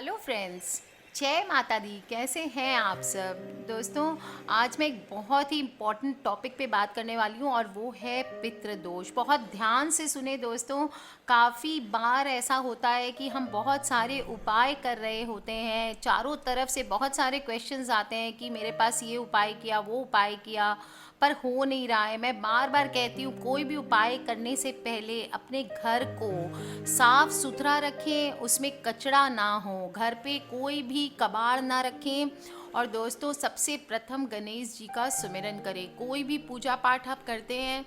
Hello friends. जय माता दी। कैसे हैं आप सब दोस्तों। आज मैं एक बहुत ही इम्पॉर्टेंट टॉपिक पे बात करने वाली हूँ और वो है पितृदोष। बहुत ध्यान से सुने दोस्तों। काफ़ी बार ऐसा होता है कि हम बहुत सारे उपाय कर रहे होते हैं, चारों तरफ से बहुत सारे क्वेश्चंस आते हैं कि मेरे पास ये उपाय किया, वो उपाय किया, पर हो नहीं रहा है। मैं बार बार कहती हूँ, कोई भी उपाय करने से पहले अपने घर को साफ सुथरा रखें, उसमें कचरा ना हो, घर पे कोई भी कबाड़ ना रखें। और दोस्तों, सबसे प्रथम गणेश जी का सुमिरन करें। कोई भी पूजा पाठ आप करते हैं,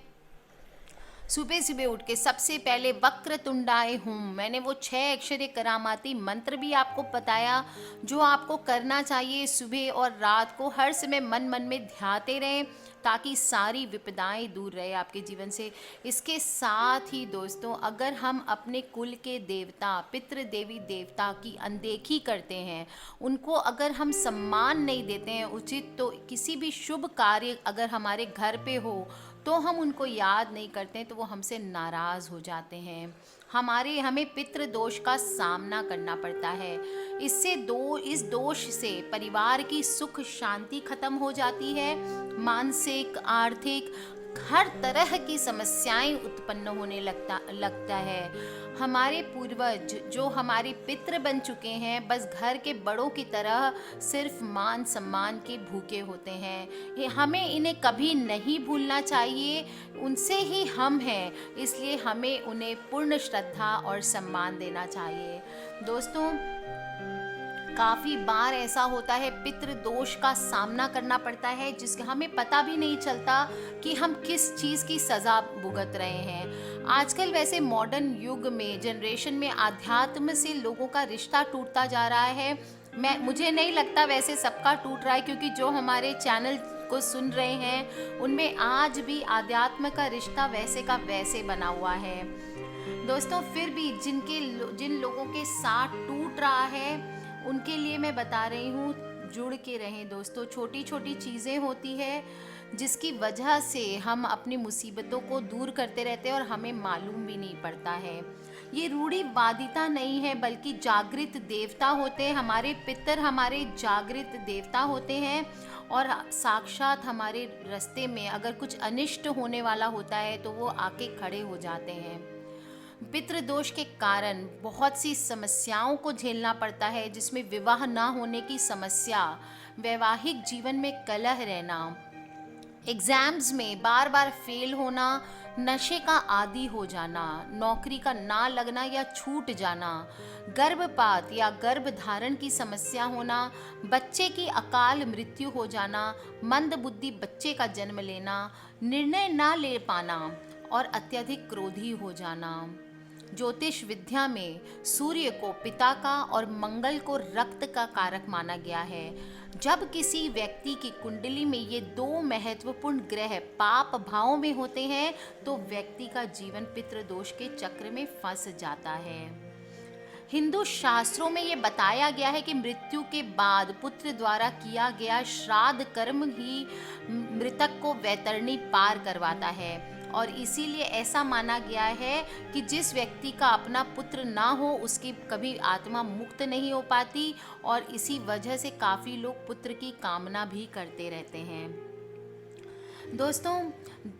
सुबह सुबह उठ के सबसे पहले वक्रतुंडाय हुम, मैंने वो 6 अक्षरी करामाती मंत्र भी आपको बताया, जो आपको करना चाहिए सुबह और रात को। हर समय मन मन में ध्याते रहें ताकि सारी विपदाएं दूर रहे आपके जीवन से। इसके साथ ही दोस्तों, अगर हम अपने कुल के देवता, पितृ देवी देवता की अनदेखी करते हैं, उनको अगर हम सम्मान नहीं देते हैं उचित, तो किसी भी शुभ कार्य अगर हमारे घर पे हो तो हम उनको याद नहीं करते हैं, तो वो हमसे नाराज़ हो जाते हैं। हमें पितृ दोष का सामना करना पड़ता है। इस दोष से परिवार की सुख शांति खत्म हो जाती है। मानसिक, आर्थिक, हर तरह की समस्याएं उत्पन्न होने लगता है। हमारे पूर्वज जो हमारे पितृ बन चुके हैं, बस घर के बड़ों की तरह सिर्फ मान सम्मान के भूखे होते हैं। हमें इन्हें कभी नहीं भूलना चाहिए। उनसे ही हम हैं, इसलिए हमें उन्हें पूर्ण श्रद्धा और सम्मान देना चाहिए। दोस्तों, काफ़ी बार ऐसा होता है, पितृ दोष का सामना करना पड़ता है जिसके हमें पता भी नहीं चलता कि हम किस चीज़ की सज़ा भुगत रहे हैं। आजकल वैसे मॉडर्न युग में, जनरेशन में आध्यात्म से लोगों का रिश्ता टूटता जा रहा है। मुझे नहीं लगता वैसे सबका टूट रहा है, क्योंकि जो हमारे चैनल को सुन रहे हैं उनमें आज भी आध्यात्म का रिश्ता वैसे का वैसे बना हुआ है। दोस्तों, फिर भी जिन लोगों के साथ टूट रहा है, उनके लिए मैं बता रही हूँ, जुड़ के रहें दोस्तों। छोटी छोटी चीज़ें होती है जिसकी वजह से हम अपनी मुसीबतों को दूर करते रहते हैं और हमें मालूम भी नहीं पड़ता है। ये रूढ़िवादिता नहीं है, बल्कि जागृत देवता होते हैं। हमारे पितर हमारे जागृत देवता होते हैं, और साक्षात हमारे रास्ते में अगर कुछ अनिष्ट होने वाला होता है तो वो आके खड़े हो जाते हैं। पितृदोष के कारण बहुत सी समस्याओं को झेलना पड़ता है, जिसमें विवाह ना होने की समस्या, वैवाहिक जीवन में कलह रहना, एग्जाम्स में बार बार फेल होना, नशे का आदी हो जाना, नौकरी का ना लगना या छूट जाना, गर्भपात या गर्भ धारण की समस्या होना, बच्चे की अकाल मृत्यु हो जाना, मंद बुद्धि बच्चे का जन्म लेना, निर्णय ना ले पाना और अत्यधिक क्रोधी हो जाना। ज्योतिष विद्या में सूर्य को पिता का और मंगल को रक्त का कारक माना गया है। जब किसी व्यक्ति की कुंडली में ये दो महत्वपूर्ण ग्रह पाप भाव में होते हैं, तो व्यक्ति का जीवन पितृदोष के चक्र में फंस जाता है। हिंदू शास्त्रों में ये बताया गया है कि मृत्यु के बाद पुत्र द्वारा किया गया श्राद्ध कर्म ही मृतक को वैतरणी पार करवाता है, और इसीलिए ऐसा माना गया है कि जिस व्यक्ति का अपना पुत्र ना हो, उसकी कभी आत्मा मुक्त नहीं हो पाती, और इसी वजह से काफ़ी लोग पुत्र की कामना भी करते रहते हैं। दोस्तों,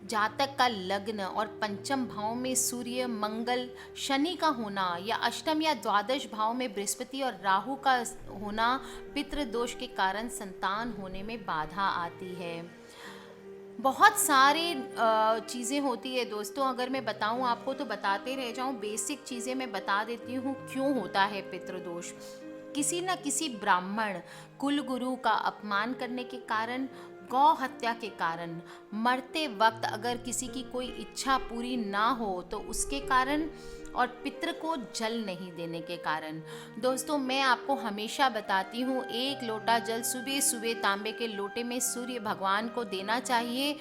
जातक का लग्न और पंचम भाव में सूर्य, मंगल, शनि का होना, या अष्टम या द्वादश भाव में बृहस्पति और राहु का होना पितृदोष के कारण संतान होने में बाधा आती है। बहुत सारी चीज़ें होती है दोस्तों, अगर मैं बताऊं आपको तो बताते रह जाऊं। बेसिक चीज़ें मैं बता देती हूँ क्यों होता है पितृदोष। किसी न किसी ब्राह्मण कुल गुरु का अपमान करने के कारण, गौ हत्या के कारण, मरते वक्त अगर किसी की कोई इच्छा पूरी ना हो तो उसके कारण, और पितृ को जल नहीं देने के कारण। दोस्तों, मैं आपको हमेशा बताती हूँ, 1 लोटा जल सुबह सुबह तांबे के लोटे में सूर्य भगवान को देना चाहिए।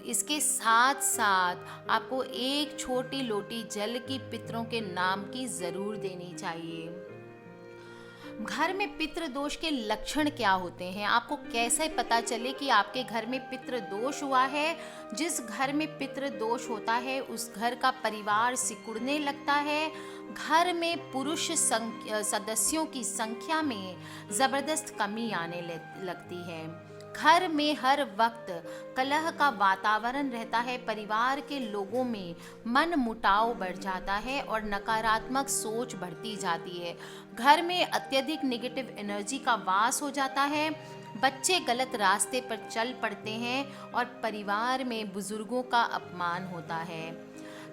इसके साथ साथ आपको एक छोटी लोटी जल की पितरों के नाम की ज़रूर देनी चाहिए। घर में पितृ दोष के लक्षण क्या होते हैं? आपको कैसे पता चले कि आपके घर में पितृ दोष हुआ है? जिस घर में पितृ दोष होता है उस घर का परिवार सिकुड़ने लगता है। घर में सदस्यों की संख्या में जबरदस्त कमी आने लगती है। घर में हर वक्त कलह का वातावरण रहता है। परिवार के लोगों में मन मुटाव बढ़ जाता है और नकारात्मक सोच बढ़ती जाती है। घर में अत्यधिक नेगेटिव एनर्जी का वास हो जाता है। बच्चे गलत रास्ते पर चल पड़ते हैं और परिवार में बुजुर्गों का अपमान होता है।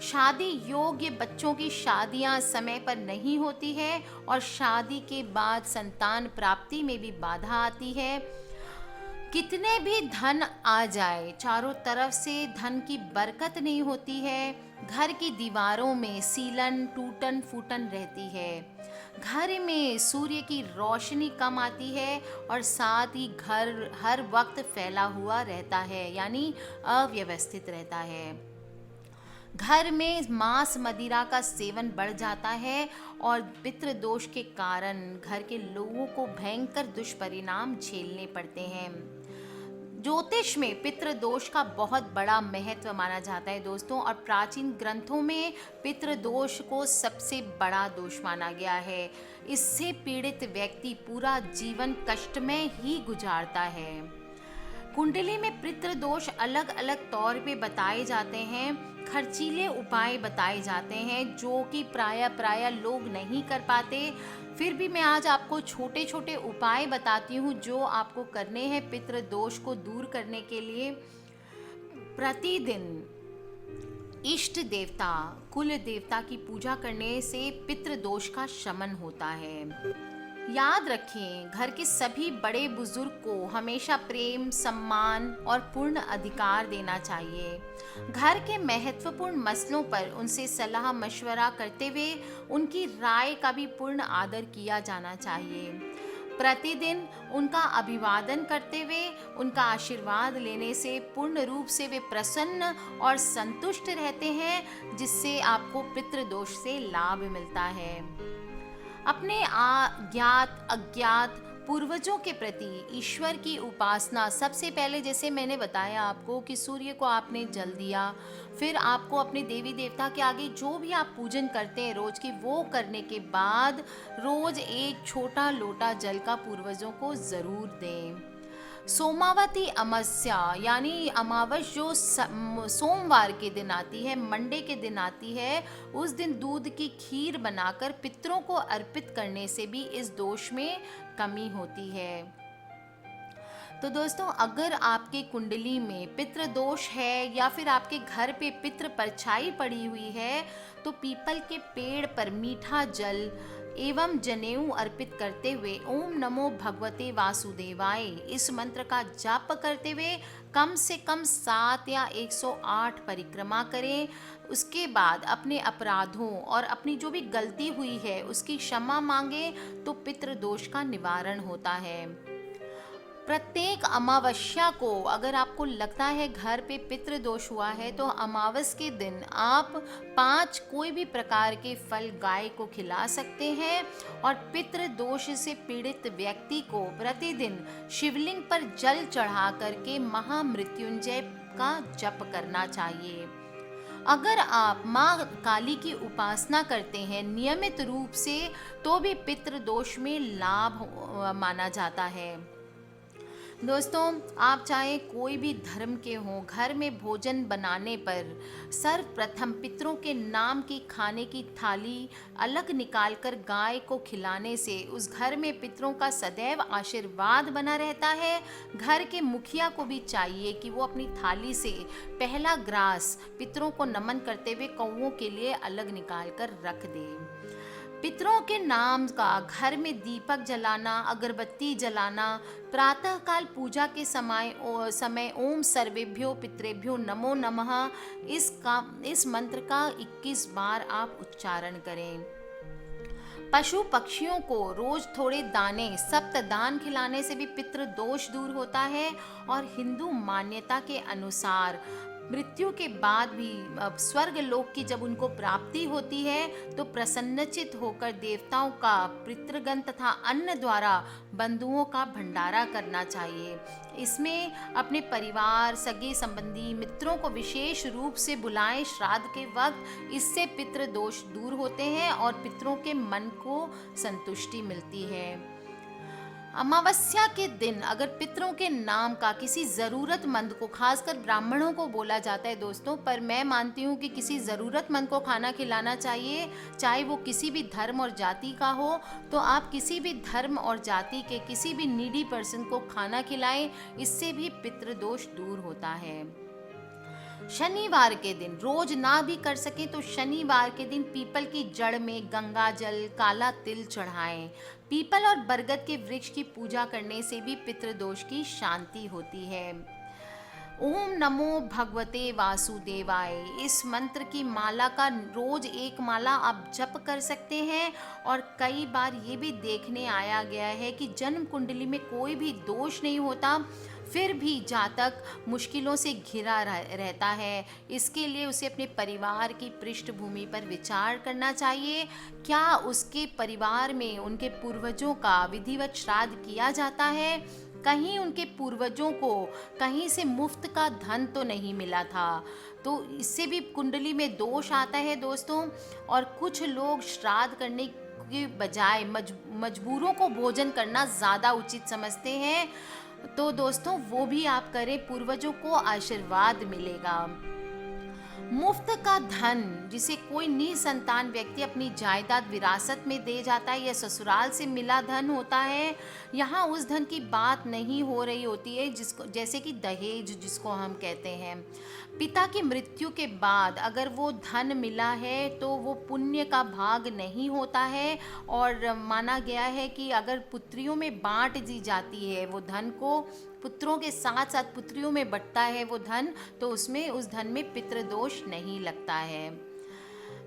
शादी योग्य बच्चों की शादियां समय पर नहीं होती है और शादी के बाद संतान प्राप्ति में भी बाधा आती है। कितने भी धन आ जाए, चारों तरफ से धन की बरकत नहीं होती है। घर की दीवारों में सीलन टूटन फूटन रहती है। घर में सूर्य की रोशनी कम आती है और साथ ही घर हर वक्त फैला हुआ रहता है, यानी अव्यवस्थित रहता है। घर में मांस मदिरा का सेवन बढ़ जाता है और पितृ दोष के कारण घर के लोगों को भयंकर दुष्परिणाम झेलने पड़ते हैं। ज्योतिष में पितृ दोष का बहुत बड़ा महत्व माना जाता है दोस्तों, और प्राचीन ग्रंथों में पितृ दोष को सबसे बड़ा दोष माना गया है। इससे पीड़ित व्यक्ति पूरा जीवन कष्टमय ही गुजारता है। कुंडली में पितृ दोष अलग अलग तौर पे बताए जाते हैं। खर्चीले उपाय बताए जाते हैं जो कि प्राय लोग नहीं कर पाते। फिर भी मैं आज आपको छोटे छोटे उपाय बताती हूँ जो आपको करने हैं पितृ दोष को दूर करने के लिए। प्रतिदिन इष्ट देवता कुल देवता की पूजा करने से पितृ दोष का शमन होता है। याद रखें, घर के सभी बड़े बुजुर्ग को हमेशा प्रेम, सम्मान और पूर्ण अधिकार देना चाहिए। घर के महत्वपूर्ण मसलों पर उनसे सलाह मशवरा करते हुए उनकी राय का भी पूर्ण आदर किया जाना चाहिए। प्रतिदिन उनका अभिवादन करते हुए उनका आशीर्वाद लेने से पूर्ण रूप से वे प्रसन्न और संतुष्ट रहते हैं, जिससे आपको पितृ दोष से लाभ मिलता है। अपने ज्ञात अज्ञात पूर्वजों के प्रति ईश्वर की उपासना, सबसे पहले जैसे मैंने बताया आपको कि सूर्य को आपने जल दिया, फिर आपको अपने देवी देवता के आगे जो भी आप पूजन करते हैं रोज की, वो करने के बाद रोज एक छोटा लोटा जल का पूर्वजों को जरूर दें। सोमावती अमावस्या यानी अमावस जो सोमवार के दिन आती है, मंडे के दिन आती है, उस दिन दूध की खीर बनाकर पितरों को अर्पित करने से भी इस दोष में कमी होती है। तो दोस्तों, अगर आपके कुंडली में पितृ दोष है या फिर आपके घर पे पितृ परछाई पड़ी हुई है, तो पीपल के पेड़ पर मीठा जल एवं जनेऊ अर्पित करते हुए ओम नमो भगवते वासुदेवाय इस मंत्र का जाप करते हुए कम से कम 7 या 108 परिक्रमा करें। उसके बाद अपने अपराधों और अपनी जो भी गलती हुई है उसकी क्षमा मांगे तो पितृ दोष का निवारण होता है। प्रत्येक अमावस्या को अगर आपको लगता है घर पे पितृ दोष हुआ है, तो अमावस के दिन आप 5 कोई भी प्रकार के फल गाय को खिला सकते हैं और पितृ दोष से पीड़ित व्यक्ति को प्रतिदिन शिवलिंग पर जल चढ़ा करके महामृत्युंजय का जप करना चाहिए। अगर आप माँ काली की उपासना करते हैं नियमित रूप से, तो भी पितृ दोष में लाभ माना जाता है। दोस्तों, आप चाहे कोई भी धर्म के हों, घर में भोजन बनाने पर सर्वप्रथम पितरों के नाम की खाने की थाली अलग निकालकर गाय को खिलाने से उस घर में पितरों का सदैव आशीर्वाद बना रहता है। घर के मुखिया को भी चाहिए कि वो अपनी थाली से पहला ग्रास पितरों को नमन करते हुए कौओं के लिए अलग निकाल कर रख दे। पितरों के नाम का घर में दीपक जलाना, अगरबत्ती जलाना, प्रातःकाल पूजा के समय ओम सर्वेभ्यो पितरेभ्यो नमो नमः इस मंत्र का 21 बार आप उच्चारण करें। पशु पक्षियों को रोज थोड़े दाने सप्त दान खिलाने से भी पितृ दोष दूर होता है और हिंदू मान्यता के अनुसार मृत्यु के बाद भी अब स्वर्ग लोक की जब उनको प्राप्ति होती है तो प्रसन्नचित होकर देवताओं का पितृगण तथा अन्न द्वारा बंधुओं का भंडारा करना चाहिए। इसमें अपने परिवार, सगे संबंधी, मित्रों को विशेष रूप से बुलाएं श्राद्ध के वक्त। इससे पितृ दोष दूर होते हैं और पितरों के मन को संतुष्टि मिलती है। अमावस्या के दिन अगर पितरों के नाम का किसी ज़रूरतमंद को, खासकर ब्राह्मणों को बोला जाता है दोस्तों, पर मैं मानती हूँ कि किसी ज़रूरतमंद को खाना खिलाना चाहिए, चाहे वो किसी भी धर्म और जाति का हो। तो आप किसी भी धर्म और जाति के किसी भी नीडी पर्सन को खाना खिलाएं, इससे भी पितृदोष दूर होता है। शनिवार के दिन, रोज ना भी कर सके तो शनिवार के दिन पीपल की जड़ में गंगा जल, काला तिल चढ़ाएं। पीपल और बरगद के वृक्ष की पूजा करने से भी पितृदोष की शांति होती है। ओम नमो भगवते वासुदेवाय, इस मंत्र की माला का रोज एक माला आप जप कर सकते हैं। और कई बार ये भी देखने आया गया है कि जन्म कुंडली में कोई भी दोष नहीं होता, फिर भी जातक मुश्किलों से घिरा रहता है। इसके लिए उसे अपने परिवार की पृष्ठभूमि पर विचार करना चाहिए। क्या उसके परिवार में उनके पूर्वजों का विधिवत श्राद्ध किया जाता है? कहीं उनके पूर्वजों को कहीं से मुफ्त का धन तो नहीं मिला था? तो इससे भी कुंडली में दोष आता है दोस्तों। और कुछ लोग श्राद्ध करने के बजाय मजबूरों को भोजन करना ज़्यादा उचित समझते हैं। तो दोस्तों वो भी आप करें, पूर्वजों को आशीर्वाद मिलेगा। मुफ्त का धन जिसे कोई निसंतान व्यक्ति अपनी जायदाद विरासत में दे जाता है या ससुराल से मिला धन होता है, यहाँ उस धन की बात नहीं हो रही होती है जिसको, जैसे कि दहेज जिसको हम कहते हैं। पिता की मृत्यु के बाद अगर वो धन मिला है तो वो पुण्य का भाग नहीं होता है। और माना गया है कि अगर पुत्रियों में बांट दी जाती है वो धन को, पुत्रों के साथ साथ पुत्रियों में बंटता है वो धन, तो उसमें उस धन में पितृदोष नहीं लगता है।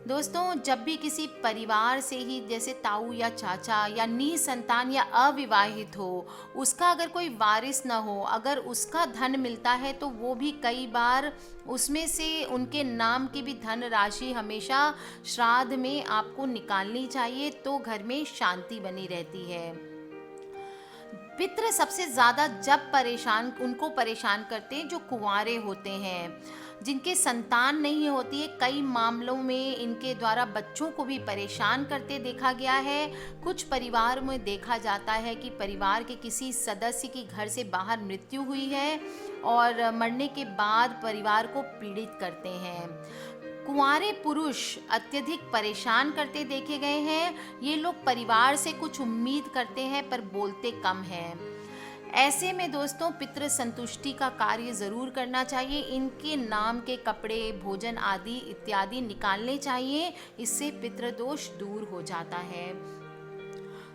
दोस्तों जब भी किसी परिवार से ही, जैसे ताऊ या चाचा या निसंतान या अविवाहित हो, उसका अगर कोई वारिस ना हो, अगर उसका धन मिलता है तो वो भी कई बार उसमें से उनके नाम की भी धन राशि हमेशा श्राद्ध में आपको निकालनी चाहिए, तो घर में शांति बनी रहती है। पितृ सबसे ज़्यादा जब उनको परेशान करते हैं जो कुंवारे होते हैं, जिनके संतान नहीं होती है। कई मामलों में इनके द्वारा बच्चों को भी परेशान करते देखा गया है। कुछ परिवार में देखा जाता है कि परिवार के किसी सदस्य की घर से बाहर मृत्यु हुई है और मरने के बाद परिवार को पीड़ित करते हैं। कुंवारे पुरुष अत्यधिक परेशान करते देखे गए हैं। ये लोग परिवार से कुछ उम्मीद करते हैं पर बोलते कम हैं। ऐसे में दोस्तों पितृ संतुष्टि का कार्य ज़रूर करना चाहिए। इनके नाम के कपड़े, भोजन आदि इत्यादि निकालने चाहिए, इससे पितृदोष दूर हो जाता है।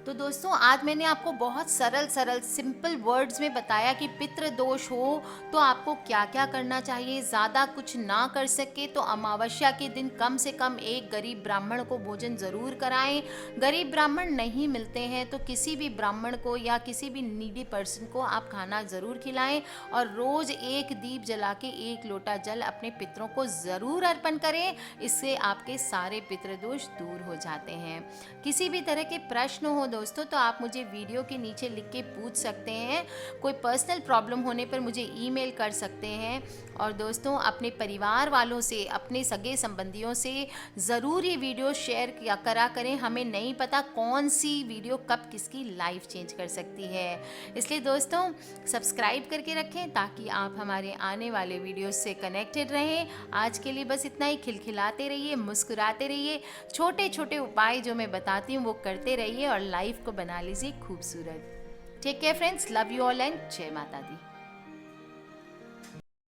तो दोस्तों आज मैंने आपको बहुत सरल सिंपल वर्ड्स में बताया कि पितृ दोष हो तो आपको क्या क्या करना चाहिए। ज़्यादा कुछ ना कर सके तो अमावस्या के दिन कम से कम एक गरीब ब्राह्मण को भोजन ज़रूर कराएं। गरीब ब्राह्मण नहीं मिलते हैं तो किसी भी ब्राह्मण को या किसी भी नीडी पर्सन को आप खाना ज़रूर खिलाएं। और रोज़ एक दीप जला के एक लोटा जल अपने पितरों को ज़रूर अर्पण करें। इससे आपके सारे पितृदोष दूर हो जाते हैं। किसी भी तरह के प्रश्न हो दोस्तों तो आप मुझे वीडियो के नीचे लिख के पूछ सकते हैं। कोई पर्सनल प्रॉब्लम होने पर मुझे ईमेल कर सकते हैं। और दोस्तों अपने परिवार वालों से, अपने सगे संबंधियों से ज़रूर ये वीडियो शेयर करा करें। हमें नहीं पता कौन सी वीडियो कब किसकी लाइफ चेंज कर सकती है। इसलिए दोस्तों सब्सक्राइब करके रखें ताकि आप हमारे आने वाले वीडियो से कनेक्टेड रहें। आज के लिए बस इतना ही। खिलखिलाते रहिए, मुस्कुराते रहिए, छोटे छोटे उपाय जो मैं बताती हूँ वो करते रहिए और लाइफ को बना लीजिए खूबसूरत। Take care friends, love you all and जय माता दी।